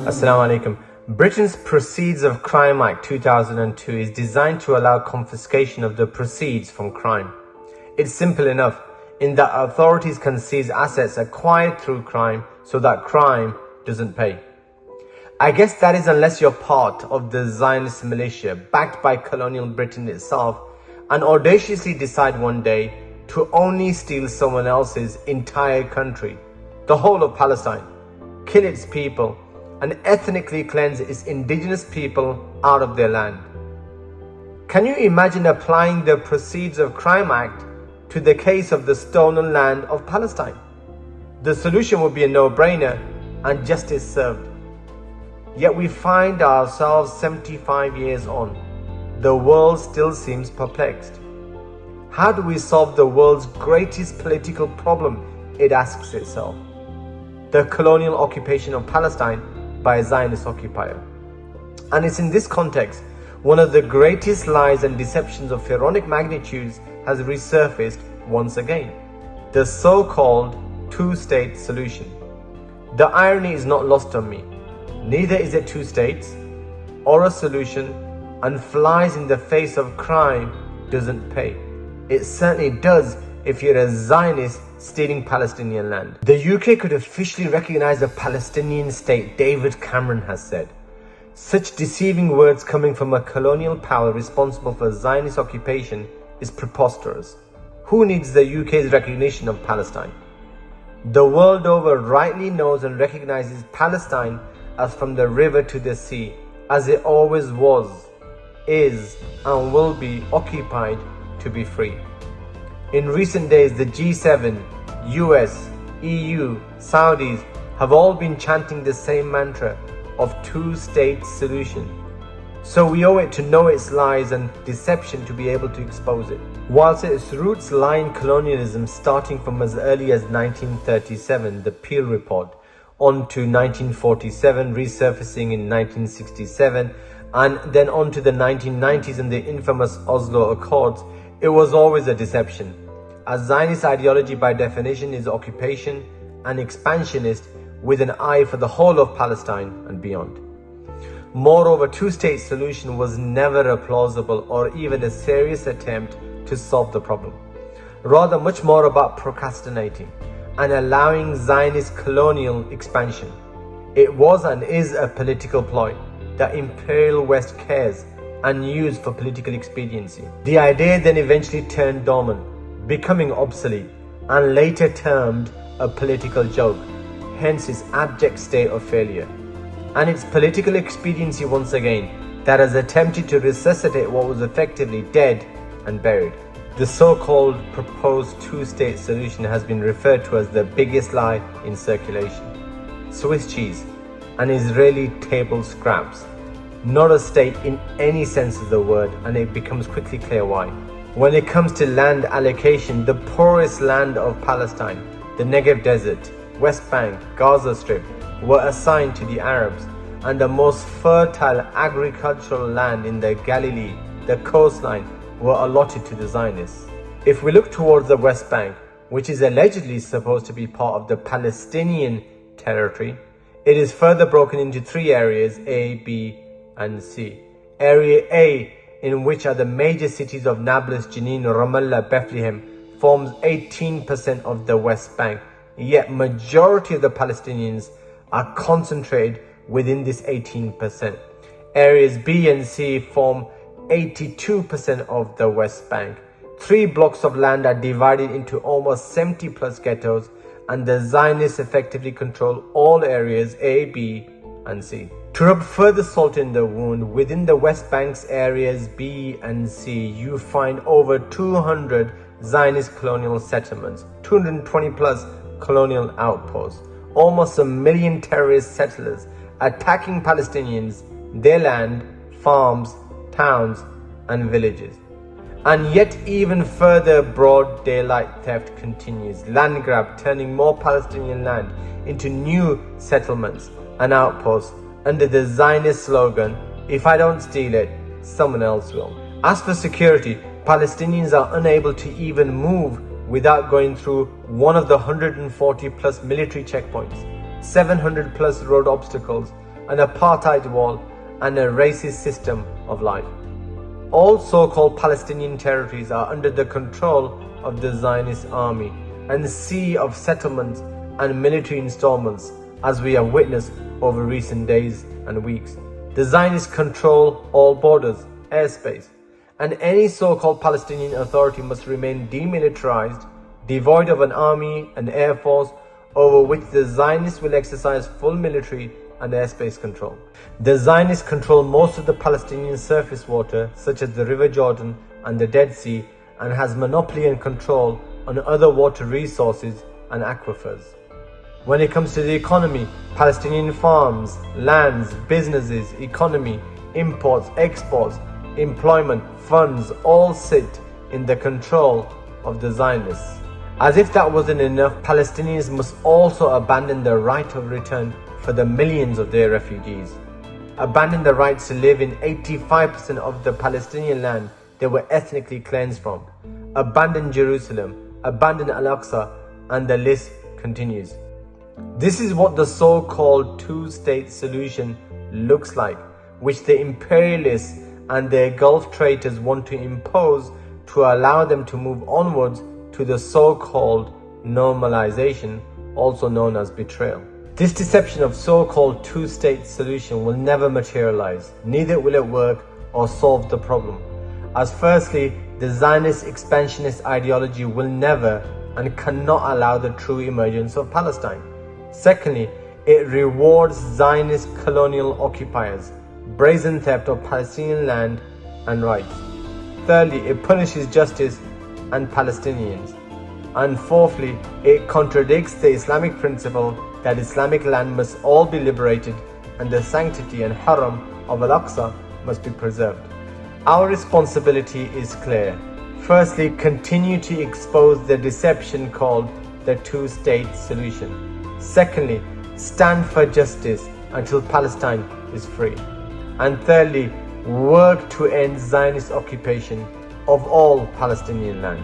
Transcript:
Assalamu alaikum. Britain's Proceeds of Crime Act 2002 is designed to allow confiscation of the proceeds from crime. It's simple enough in that authorities can seize assets acquired through crime so that crime doesn't pay. I guess that is unless you're part of the Zionist militia backed by colonial Britain itself and audaciously decide one day to only steal someone else's entire country, the whole of Palestine, kill its people, and ethnically cleanse its indigenous people out of their land. Can you imagine applying the Proceeds of Crime Act to the case of the stolen land of Palestine? The solution would be a no-brainer and justice served. Yet we find ourselves 75 years on. The world still seems perplexed. How do we solve the world's greatest political problem? It asks itself. The colonial occupation of Palestine by a Zionist occupier. And it's in this context, one of the greatest lies and deceptions of pharaonic magnitudes has resurfaced once again. The so-called two-state solution. The irony is not lost on me. Neither is it two states or a solution, and flies in the face of crime doesn't pay. It certainly does if you're a Zionist stealing Palestinian land. The UK could officially recognize a Palestinian state, David Cameron has said. Such deceiving words coming from a colonial power responsible for Zionist occupation is preposterous. Who needs the UK's recognition of Palestine? The world over rightly knows and recognizes Palestine as from the river to the sea, as it always was, is, and will be occupied to be free. In recent days, the G7, US, EU, Saudis have all been chanting the same mantra of two-state solution. So we owe it to know its lies and deception to be able to expose it. Whilst its roots lie in colonialism starting from as early as 1937, the Peel Report, on to 1947, resurfacing in 1967, and then on to the 1990s and the infamous Oslo Accords, it was always a deception. As Zionist ideology by definition is occupation and expansionist with an eye for the whole of Palestine and beyond. Moreover, two-state solution was never a plausible or even a serious attempt to solve the problem. Rather, much more about procrastinating and allowing Zionist colonial expansion. It was and is a political ploy that Imperial West cares and used for political expediency. The idea then eventually turned dormant, becoming obsolete, and later termed a political joke, hence its abject state of failure. And its political expediency once again, that has attempted to resuscitate what was effectively dead and buried. The so-called proposed two-state solution has been referred to as the biggest lie in circulation. Swiss cheese and Israeli table scraps. Not a state in any sense of the word, and it becomes quickly clear why. When it comes to land allocation, the poorest land of Palestine, the Negev Desert, West Bank, Gaza Strip, were assigned to the Arabs, and the most fertile agricultural land in the Galilee, the coastline, were allotted to the Zionists. If we look towards the West Bank, which is allegedly supposed to be part of the Palestinian territory, it is further broken into three areas, A, B, and C. Area A, in which are the major cities of Nablus, Jenin, Ramallah, Bethlehem, forms 18% of the West Bank, yet majority of the Palestinians are concentrated within this 18%. Areas B and C form 82% of the West Bank. 3 blocks of land are divided into almost 70 plus ghettos, and the Zionists effectively control all areas A, B, and C. To rub further salt in the wound, within the West Bank's areas B and C, you find over 200 Zionist colonial settlements, 220 plus colonial outposts, almost 1 million terrorist settlers attacking Palestinians, their land, farms, towns, and villages. And yet even further broad daylight theft continues, land grab turning more Palestinian land into new settlements and outposts under the Zionist slogan, "If I don't steal it, someone else will." As for security, Palestinians are unable to even move without going through one of the 140 plus military checkpoints, 700 plus road obstacles, an apartheid wall, and a racist system of life. All so-called Palestinian territories are under the control of the Zionist army and a sea of settlements and military installments, as we have witnessed over recent days and weeks. The Zionists control all borders, airspace, and any so-called Palestinian authority must remain demilitarized, devoid of an army and air force over which the Zionists will exercise full military and airspace control. The Zionists control most of the Palestinian surface water, such as the River Jordan and the Dead Sea, and has monopoly and control on other water resources and aquifers. When it comes to the economy, Palestinian farms, lands, businesses, economy, imports, exports, employment, funds all sit in the control of the Zionists. As if that wasn't enough, Palestinians must also abandon the right of return for the millions of their refugees. Abandon the rights to live in 85% of the Palestinian land they were ethnically cleansed from. Abandon Jerusalem, abandon Al-Aqsa, and the list continues. This is what the so-called two-state solution looks like, which the imperialists and their Gulf traitors want to impose to allow them to move onwards to the so-called normalization, also known as betrayal. This deception of so-called two-state solution will never materialize, neither will it work or solve the problem. As firstly, the Zionist expansionist ideology will never and cannot allow the true emergence of Palestine. Secondly, it rewards Zionist colonial occupiers, brazen theft of Palestinian land and rights. Thirdly, it punishes justice and Palestinians. And fourthly, it contradicts the Islamic principle that Islamic land must all be liberated and the sanctity and haram of Al-Aqsa must be preserved. Our responsibility is clear. Firstly, continue to expose the deception called the two-state solution. Secondly, stand for justice until Palestine is free. And thirdly, work to end Zionist occupation of all Palestinian land.